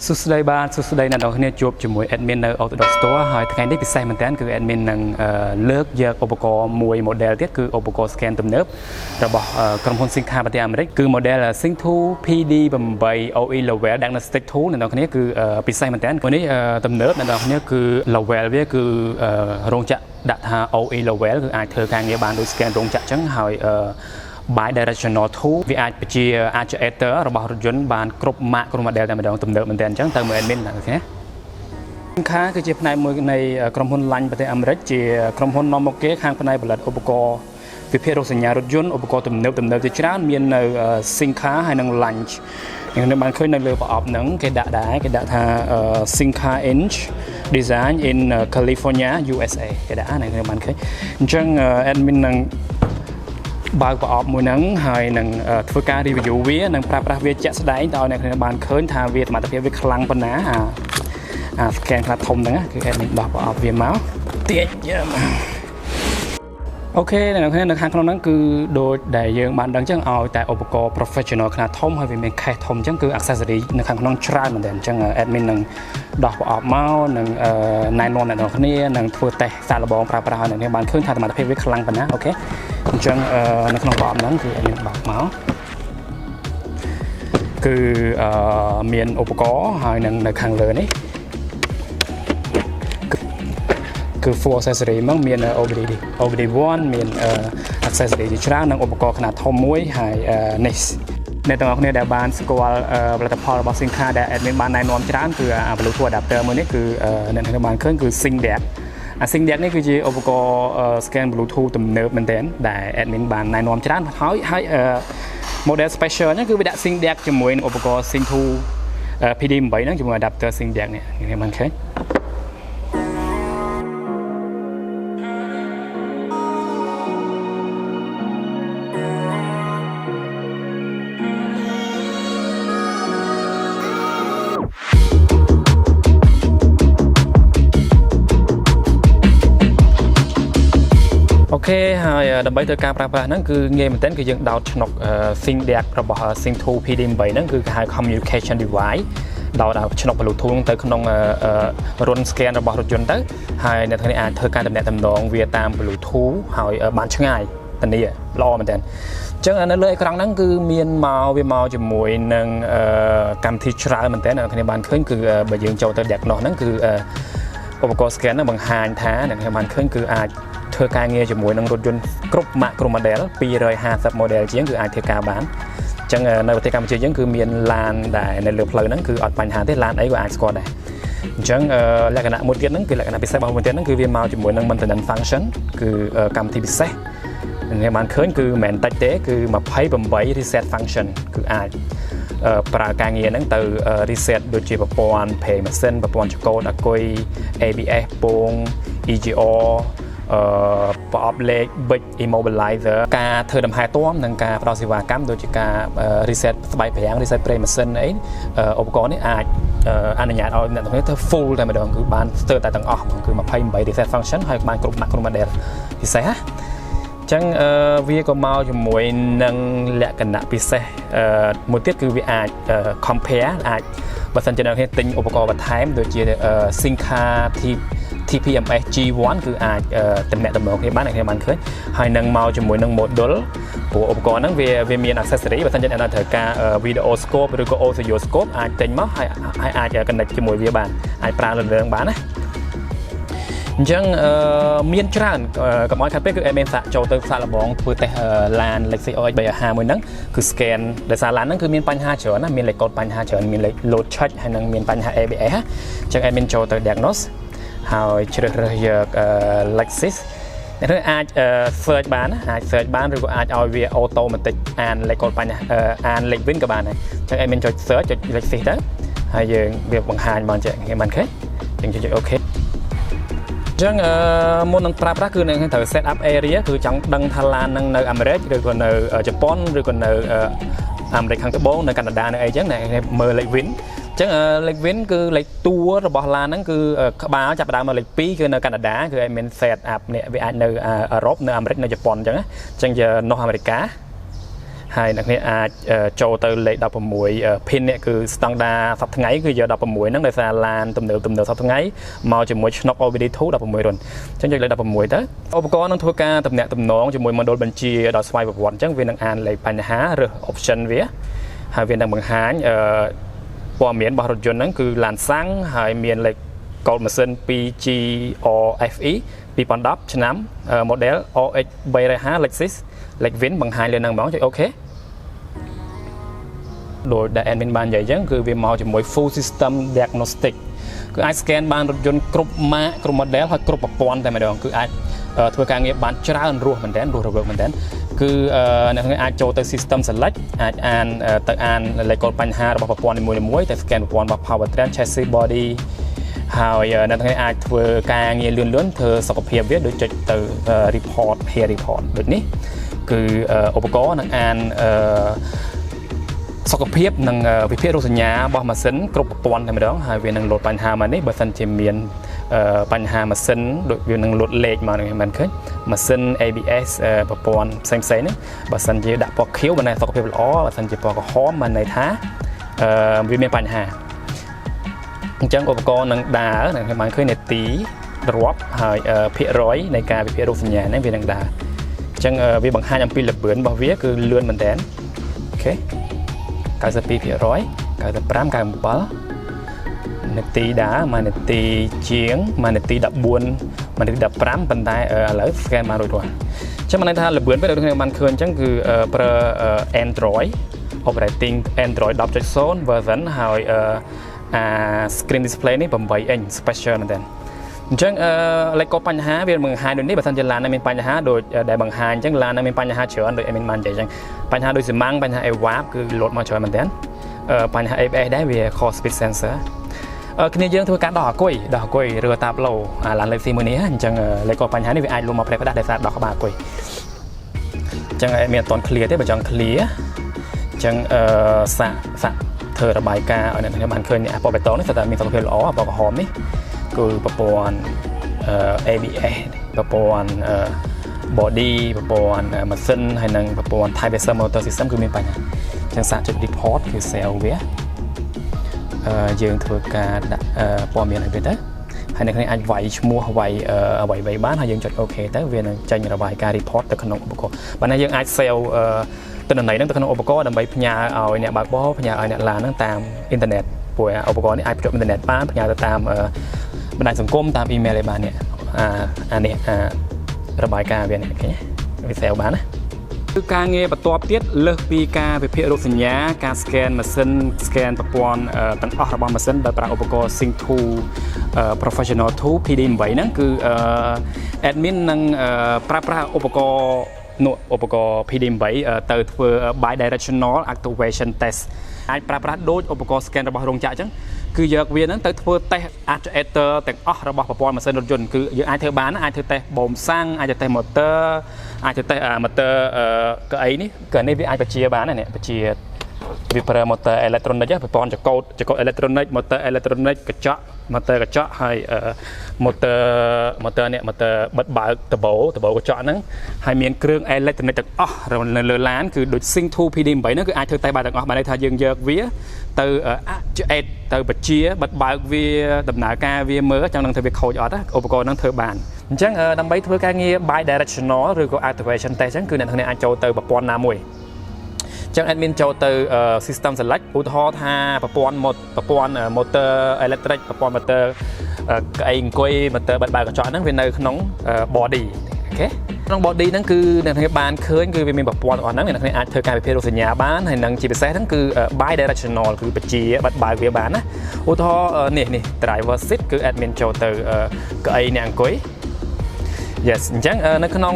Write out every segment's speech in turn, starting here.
สุดท้ายบ้านสุดท้ายนั่นเราเนี่ยจบจมูกแอดมินใน Autodoc Store หอยทั้งนี้พิเศษเหมือนกันคือแอดมินนั่งเลิกเยอะอุปกรณ์มวยโมเดลที่คืออุปกรณ์สแกนตุ่มเนิบเราบอกกรมพลสินค้าประเทศอเมริกคือโมเดล Thinktool PD8 level Diagnostic tool นั่นเราเนี่ยคือพิเศษเหมือนกันวันนี้ตุ่มเนิบนั่นเราเนี่ยคือ level เนี่ยคือโรงจักรดัตหา OE level คืออาจเธอการเงียบานโดยสแกนโรงจักรจังหอยbi-directional tool วิอาจเป็น actuator ระบบรถยนต์บานกรุ๊ปมากกรุ๊ปโมเดลแต่ไม่ได้ตุ่มเดิมเหมือนกันจังเติมเหมือนมินนะโอเคสินค้าคือเจ็บในมือในกรมพลลันประเทศอเมริกเจ็บกรมพลนอมเกะข้างภายในบริษัทอุปกรณ์วิเพศสัญญารถยนต์อุปกรณ์ตุ่มเดิมที่ช้ามีในสินค้าให้นังลันอย่างในบางเคยในเรือประอบหนังเกดได้เกดทาสินค้า Inch Design in California USA เกดได้ในบางเคยจังแอดมินนังบางประอบมวยนังให้นังធ្វើការรีวิวវានឹងប្រើប្រាស់វាជាក់ស្ដែងតើអ្នកបានឃើញថាវាសមត្ថភាពវាខ្លាំងប៉ុណ្ណាស្កែនខ្នាតធំហ្នឹងគឺអ្នកដោះប្រអប់វាមកទាញអូខេនៅខាងក្នុងហ្នឹងគឺដូចដែលយើងបានដឹងចឹងឲ្យតែឧបករណ៍ professional ខ្នាតធំហើយវាមាន case ធំចឹងគឺ accessory នៅខាងក្នុងច្រើនមែនទែនអញ្ចឹង admin នឹងដោះប្រអប់មកនឹងណែនាំអ្នកនរគ្នានឹងធ្វើតេស្តសាកល្បងប្រើប្រាស់ឲ្យអ្នកបានឃើញថាសមត្ថភាពវាខ្លាំងប៉ុណ្ណាអូខេអញ្ចឹងនៅក្នុងប្រអប់ហ្នឹងគឺ admin ដោះមកគឺមានឧបករណ៍ហើយនឹងនៅខាងលើនេះគឺ full accessory មកមាន OBD1 មាន accessory ជាច្រើននិងឧបករណ៍ខ្នាតធំមួយហើយនេះអ្នកទាំងអស់គ្នាដែលបានស្គាល់ផលិតផលរបស់សិនខាដែល admin បានណែនាំច្រើនគឺ Bluetooth adapter មួយនេះគឺអ្នកទាំងបានឃើញគឺ Diag Diag នេះគឺជាឧបករណ៍ scan Bluetooth ទំនើបមែនទែនដែល admin បានណែនាំច្រើនហើយ model special ហ្នឹងគឺវាដាក់ Diag ជាមួយនឹងឧបករណ៍ Thinktool PD8 ហ្នឹងជាមួយ adapter Diag នេះអ្នកបានឃើញអូខេហើយដើម្បីធ្វើការប្រើប្រាស់ហ្នឹងគឺងាយមែនទែនគឺយើងដោតឆ្នុក Diag របស់ Thinktool PD8 ហ្នឹងគឺគេហៅ communication device ដោតឆ្នុក Bluetooth ទៅក្នុងរុន scan របស់រថយន្តទៅហើយអ្នកទាំងនេះអាចធ្វើការតំណែងវាតាម Bluetooth ហើយបានឆ្ងាយធានាល្អមែនទែនអញ្ចឹងនៅលើអេក្រង់ហ្នឹងគឺមានមកជាមួយនឹងកម្មវិធីច្រើនមែនទែនអ្នកទាំងនេះបានឃើញគឺបើយើងចូលទៅ Diagnostic ហ្នឹងគឺឧបករណ៍ scan ហ្នឹងបង្ហាញថាអ្នកទាំងនេះបានឃើញគឺអាចធ្វើការងារជាមួយនឹងរថយន្តគ្រប់ម៉ាកគ្រប់ model 250 model ជាងគឺអាចធ្វើការបានអញ្ចឹងនៅប្រទេសកម្ពុជាយើងគឺមានឡានដែលនៅលើផ្លូវហ្នឹងគឺអត់បញ្ហាទេឡានអីក៏អាចស្គាល់ដែរអញ្ចឹងលក្ខណៈមួយទៀតហ្នឹងគឺលក្ខណៈពិសេសរបស់មួយទៀតហ្នឹងគឺវាមកជាមួយនឹង maintenance function គឺកម្មវិធីពិសេសអ្នកបានឃើញគឺមិនមែនតិចទេគឺ28 reset function គឺអាចប្រើការងារហ្នឹងទៅ reset ដូចជាប្រព័ន្ធ brake machine ប្រព័ន្ធចង្កូតអាគុយ ABS ពង EGR ប្រអប់លេខ big immobilizer ការធ្វើដំណើរទាំនិងការផ្ដល់សេវាកម្មដូចជាការ reset ស្បែកប្រាំង reset brake machine អីឧបករណ៍នេះអាចអនុញ្ញាតឲ្យអ្នកទាំងនេះធ្វើ full តែម្ដងគឺបានស្ទើរតែទាំងអស់គឺ28 reset function ហើយបានគ្រប់ម៉ាក់គ្រប់ model ពិសេសណាអញ្ចឹងវាក៏មកជាមួយនឹងលក្ខណៈពិសេសមួយទៀតគឺវាអាច compare អាចបើសិនជាអ្នកគ្នាទិញឧបករណ៍បន្ថែមដូចជា Sinca TPMS G1 គឺអាចតំណែងគ្នាបានអ្នកគ្នាបានឃើញហើយនឹងមកជាមួយនឹង module ព្រោះឧបករណ៍ហ្នឹងវាមាន accessory បើសិនជាអ្នកណាត្រូវការ video scope ឬក៏ audio scope អាចទិញមកហើយអាច connect ជាមួយវាបានអាចប្រើលើបានណាអញ្ចឹងមានច្រើនកុំឲ្យខាត់ពេកគឺ admin សាកចូលទៅសាកល្បងធ្វើតេស្តឡាន Lexus OH 350មួយហ្នឹងគឺ scan ដោយសារឡានហ្នឹងគឺមានបញ្ហាច្រើនណាមានលេខកូដបញ្ហាច្រើនមានលេខ load check ហើយនឹងមានបញ្ហា ABS អញ្ចឹង admin ចូលទៅ diagnose ហើយជ្រើសរើសយក Lexus អ្នកនឹងអាច search បានអាច search បានឬក៏អាចឲ្យវា automatic អានលេខកូដបញ្ហាអានលេខ VIN ក៏បានដែរអញ្ចឹង admin ចុច search ចុច Lexus ទៅហើយយើងវាបង្ហាញមកចេះគេបានឃើញយើងចុច OK អញ្ចឹងមុននឹងប្រើប្រាស់គឺនឹងត្រូវ set up area គឺចង់ដឹងថាឡាននឹងនៅអាមេរិកឬក៏នៅជប៉ុនឬក៏នៅអាមេរិកខាងត្បូងនៅកាណាដានៅអីចឹងមើលលេខ VIN អញ្ចឹងលេខ VIN គឺលេខតួរបស់ឡានហ្នឹងគឺក្បាលចាប់ផ្ដើមមកលេខ2គឺនៅកាណាដាគឺឲ្យមាន set up នេះវាអាចនៅអឺរ៉ុបនៅអាមេរិកនៅជប៉ុនអញ្ចឹងជា North America ហើយអ្នកនេះអាចចូលទៅលេខ16 pin នេះគឺ standard សប្តាហ៍ថ្ងៃគឺយក16ហ្នឹងដោយសារឡានទំនើបសប្តាហ៍ថ្ងៃមកជាមួយឆ្នុក OBD2 16រុនអញ្ចឹងយកលេខ16ទៅឧបករណ៍នឹងធ្វើការតំណាក់តំណងជាមួយ module បញ្ជាដល់ស្វ័យប្រវត្តិអញ្ចឹងវានឹងអានលេខបញ្ហាឬ option វាហើយវានឹងបង្ហាញព័ត៌មានរបស់រថយន្តហ្នឹងគឺឡានសាំងហើយមានលេខកូដម៉ាស៊ីន 2GRFE 2010 ឆ្នាំ model OX 350 Lexus លេខ VIN បង្ហាញលើហ្នឹងហ្មងចុច OK ដោយដែល admin បាននិយាយអញ្ចឹងគឺវាមកជាមួយ full system diagnostic គឺអាច scan បានរថយន្តគ្រប់ ម៉ាកគ្រប់ model ហើយគ្រប់ប្រព័ន្ធតែម្ដងគឺអាចធ្វើការងារបានច្រើនរស់មែនតើរស់រវើកមែនតើគឺអ្នកអាចចូលទៅ system select អាចអានទៅអានលេខកូដបញ្ហារបស់ប្រព័ន្ធនីមួយៗទៅ scan ប្រព័ន្ធរបស់ powertrain chassis body ហើយអ្នកទាំងនេះអាចធ្វើការងារលឿនធ្វើសុខភាពវាដូចចុចទៅ report here report ដូចនេះគឺឧបករណ៍នឹងអានសុខភាពនិងវិភាគរោគសញ្ញារបស់ម៉ាស៊ីនគ្រប់ប្រព័ន្ធតែម្ដងហើយវានឹងលោតបញ្ហាមកនេះបើសិនជាមានបញ្ហាម៉ាស៊ីនដូចវានឹងលោតលេខមកហ្នឹងមិនឃើញម៉ាស៊ីន ABS ប្រព័ន្ធផ្សេងហ្នឹងបើសិនជាដាក់ពណ៌ខៀវបានសុខភាពល្អបើសិនជាពណ៌ក្រហមបានន័យថាវាមានបញ្ហាអញ្ចឹងឧបករណ៍នឹងដើរខ្ញុំបានឃើញនាទីរាប់ហើយភាគរយនៃការវិភាគរោគសញ្ញាហ្នឹងវានឹងដើរអញ្ចឹងវាបង្ហាញអំពីល្បឿនរបស់វាគឺលឿនមែនតើអូខេ 92% 95 97នាទីដើរមួយនាទីជាងមួយនាទី14មួយនាទី15ប៉ុន្តែឥឡូវ scan បានរួចរាល់អញ្ចឹងបានន័យថាល្បឿនពេលដូចខ្ញុំបានឃើញអញ្ចឹងគឺប្រើ Android operating Android 10.0 version ហើយscreen display នេះ8 inch special មែនតើអញ្ចឹងលេខកូដបញ្ហាវាបង្ហាញដូចនេះបើសិនជាឡានមានបញ្ហាដូចដែលបង្ហាញអញ្ចឹងឡានមានបញ្ហាច្រើនដូចមានបាននិយាយអញ្ចឹងបញ្ហាដូចស៊ីម៉ាំងបញ្ហា AWAP គឺលោតមកច្រើនមែនតើបញ្ហា ABS ដែរវា core speed sensor គ្នាយើងធ្វើការដោះអគុយឬតាប់ឡូឡានលេខមួយនេះអញ្ចឹងលេខកូដបញ្ហានេះវាអាចលុបមកប្រេះផ្ដាស់ដោយសារដោះក្បាលអគុយអញ្ចឹងមានអត់ទាន់ clear ទេបើចង់ clear អញ្ចឹងសាក់ធ្វើរបាយការណ៍ឲ្យអ្នកខ្ញុំបានឃើញពណ៌បេតុងនេះថាមានសុខភាពល្អពណ៌ក្រហមនេះគឺប្រព័ន្ធ ABS ប្រព័ន្ធ body ប្រព័ន្ធម៉ាស៊ីនហើយនិងប្រព័ន្ធ Type Racer Motor System គឺមានបញ្ហាអញ្ចឹងសាកចុច report គឺ save វាយើងធ្វើការដាក់ព័ត៌មានឲ្យវាទៅហើយអ្នកនេះអាចវាយឈ្មោះវាយអ្វីបានហើយយើងចុច OK ទៅវានឹងចេញរបាយការណ៍ report ទៅក្នុងឧបករណ៍បើណាយើងអាច save ទិន្នន័យហ្នឹងទៅក្នុងឧបករណ៍ដើម្បីផ្ញើឲ្យអ្នកបើកបរផ្ញើឲ្យអ្នកឡានហ្នឹងតាមអ៊ីនធឺណិតព្រោះឧបករណ៍នេះអាចភ្ជាប់អ៊ីនធឺណិតបានផ្ញើទៅតាមបណ្ដាញសង្គមតាមអ៊ីមែលឲ្យបាននេះនេះរបាយការណ៍វានេះឃើញវា save បានណាគឺការងារបន្ទាប់ទៀតលើសពីការវិភាគរោគសញ្ញាការ scan ម៉ាស៊ីន scan ប្រព័ន្ធទាំងអស់របស់ម៉ាស៊ីនដោយប្រើឧបករណ៍ Thinktool Professional 2 PD8 ហ្នឹងគឺ admin នឹងប្រើប្រាស់ឧបករណ៍ PD8 ទៅធ្វើ bi-directional actuation test អាចប្រើប្រាស់ដូចឧបករណ៍ scan របស់រោងចក្រអញ្ចឹងគឺយកវាហ្នឹងទៅធ្វើ test actuator ទាំងអស់របស់ប្រព័ន្ធម៉ាស៊ីនរថយន្តគឺយើងអាចធ្វើបានអាចធ្វើ test បូមសាំងអាចធ្វើ test motor អាចធ្វើ test motor កៅអីនេះកៅនេះវាអាចបញ្ជាបាននេះបញ្ជាវាប្រើ motor electronic ប្រព័ន្ធចង្កូតelectronic motor electronic កញ្ចក់ motor កញ្ចក់ហើយ motor នេះ motor បិទបើកដបូកញ្ចក់ហ្នឹងហើយមានគ្រឿង electronic ទាំងអស់នៅលើឡានគឺដូច Thinktool PD8 ហ្នឹងគឺអាចធ្វើតែបានទាំងអស់បានន័យថាយើងយកវាទៅactuate ទៅបញ្ជាបិទបើកវាដំណើរការវាមើលចង់នឹងធ្វើវាខូចអត់ឧបករណ៍ហ្នឹងធ្វើបានអញ្ចឹងដើម្បីធ្វើការងារ bi-directional ឬក៏ activation test អញ្ចឹងគឺអ្នកទាំងនេះអាចចូលទៅប្រព័ន្ធណាមួយចឹង admin ចូលទៅ system select ឧទាហរណ៍ថាប្រព័ន្ធ motor electric ប្រព័ន្ធ motor កៅអីអង្គុយ motor បិទបើកកញ្ចក់ហ្នឹងវានៅក្នុង body អូខេក្នុង body ហ្នឹងគឺអ្នកគ្នាបានឃើញគឺវាមានប្រព័ន្ធរបស់ហ្នឹងអ្នកគ្នាអាចធ្វើការវិភាគរោគសញ្ញាបានហើយនឹងជាពិសេសហ្នឹងគឺ bi-directional គឺបញ្ជាបិទបើកវាបានណាឧទាហរណ៍នេះ driver seat គឺ admin ចូលទៅកៅអីអ្នកអង្គុយ yes អញ្ចឹងនៅក្នុង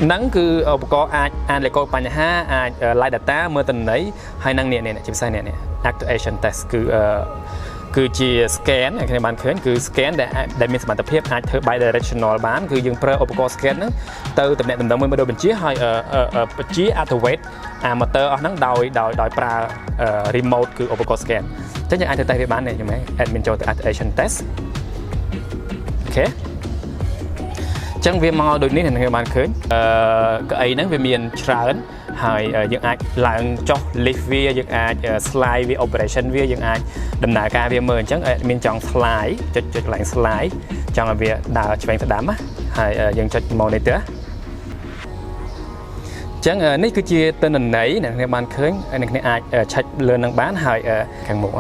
ហ្នឹងគឺឧបករណ៍អាចអានលេខកូដបញ្ហាអាច live data មើលទិន្នន័យហើយនឹងនេះជាពិសេសនេះ actuation test គឺជា scan អ្នកគ្នាបានឃើញគឺ scan ដែលមានសមត្ថភាពអាចធ្វើ bi-directional បានគឺយើងប្រើឧបករណ៍ scan ហ្នឹងទៅតំណែងមួយដូចបញ្ជាហើយបញ្ជា activate motor អស់ហ្នឹងដោយប្រើ remote គឺឧបករណ៍ scan អញ្ចឹងយើងអាចធ្វើតែវាបាននេះខ្ញុំ admin ចូលទៅ actuation test អូខេ ចឹងវាមកដូចនេះនឹងបានឃើញកៅអីហ្នឹងវាមានច្រើនហើយយើងអាចឡើងចុះ lift វាយើងអាច slide វា operation វាយើងអាចដំណើរការវាមើលអញ្ចឹងមានចង់ slide ចុចកន្លែង slide ចង់ឲ្យវាដើរឆ្វេងទៅស្ដាំណាហើយយើងចុច monitor ចឹងនេះគឺជាទិន្នន័យអ្នកគ្នាបានឃើញអ្នកគ្នាអាចឆែកលើនឹងបានហើយខាងមុខ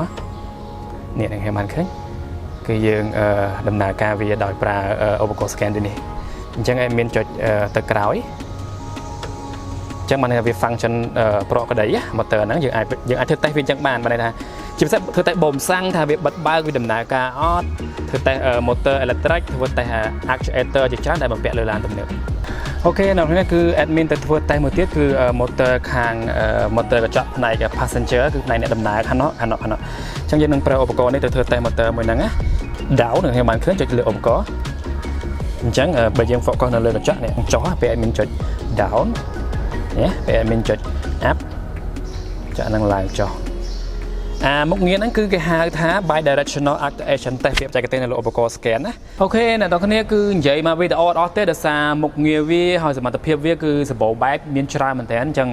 នេះអ្នកគ្នាបានឃើញគឺយើងដំណើរការវាដោយប្រើឧបករណ៍ scan ដូចនេះអញ្ចឹងមានចុចទៅក្រោយអញ្ចឹងបានថាវា function ប្រកក្តី motor ហ្នឹងយើងអាចធ្វើតេស្តវាអញ្ចឹងបានន័យថាជាពិសេសធ្វើតេស្តបូមសាំងថាវាបិទបើកវាដំណើរការអត់ធ្វើតេស្ត motor electric ធ្វើតេស្ត actuator ជាច្រើនដែលបំពាក់លើឡានទំនើបអូខេនៅនេះគឺ admin ទៅធ្វើតេស្តមួយទៀតគឺ motor ខាង motor កញ្ចក់ផ្នែក passenger គឺផ្នែកអ្នកដំណើរខាងនោះអញ្ចឹងយើងនឹងប្រើឧបករណ៍នេះទៅធ្វើតេស្ត motor មួយហ្នឹងណា down នឹងខ្ញុំបានឃើញចុចលើឧបករណ៍អញ្ចឹងបើយើង focus នៅលើកញ្ចក់នេះចុះពេល admin ចុច down នេះពេល admin ចុច up ចាក់នឹងឡើងចុះមុខងារហ្នឹងគឺគេហៅថា bi-directional actuation test វាបច្ចេកទេសនៅលើឧបករណ៍ scan ណាអូខេអ្នកនរគ្នាគឺនិយាយមកវីដេអូអត់អស់ទេដោយសារមុខងារវាហើយសមត្ថភាពវាគឺសម្បូរបែបមានច្រើនមែនតើអញ្ចឹង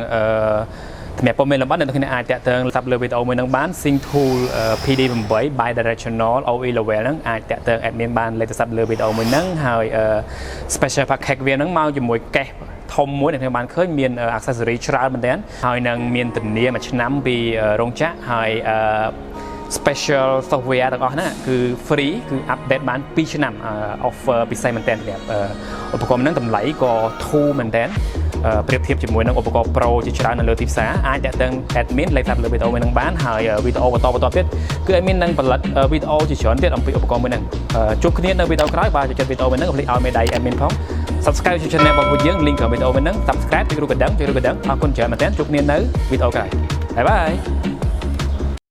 សម្រាប់ព័ត៌មានលម្អិតអ្នកនរគ្នាអាចតាក់ទងតាមលើវីដេអូមួយហ្នឹងបាន Thinktool PD8 bi-directional OE level ហ្នឹងអាចតាក់ទង admin បានលេខទូរស័ព្ទលើវីដេអូមួយហ្នឹងហើយ special package វាហ្នឹងមកជាមួយកេសធំមួយអ្នកបានឃើញមាន accessory ច្រើនមែនទែនហើយនឹងមានធានាមួយឆ្នាំពីរោងចក្រហើយ special software ទាំងអស់ហ្នឹងគឺ free គឺ update បាន2ឆ្នាំ offer ពិសេសមែនទែនសម្រាប់ឧបករណ៍ហ្នឹងតម្លៃក៏ធូរមែនទែនប្រៀបធៀបជាមួយនឹងឧបករណ៍ Pro ជាច្រើននៅលើទីផ្សារអាចតាក់ទង admin លេខតាមលើវីដេអូមួយហ្នឹងបានហើយវីដេអូបន្តទៀតគឺ admin នឹងផលិតវីដេអូជាច្រើនទៀតអំពីឧបករណ៍មួយហ្នឹងជួបគ្នានៅវីដេអូក្រោយបាទចូលចិត្តវីដេអូមួយហ្នឹងកុំភ្លេចឲ្យមេដៃ admin ផង subscribe ជួយ channel របស់ពួកយើង link ក្នុងវីដេអូមួយហ្នឹង subscribe ជួយរូបកណ្ដឹងអរគុណច្រើនមែនទែនជួបគ្នានៅវីដេអូក្រោយបាយបាយ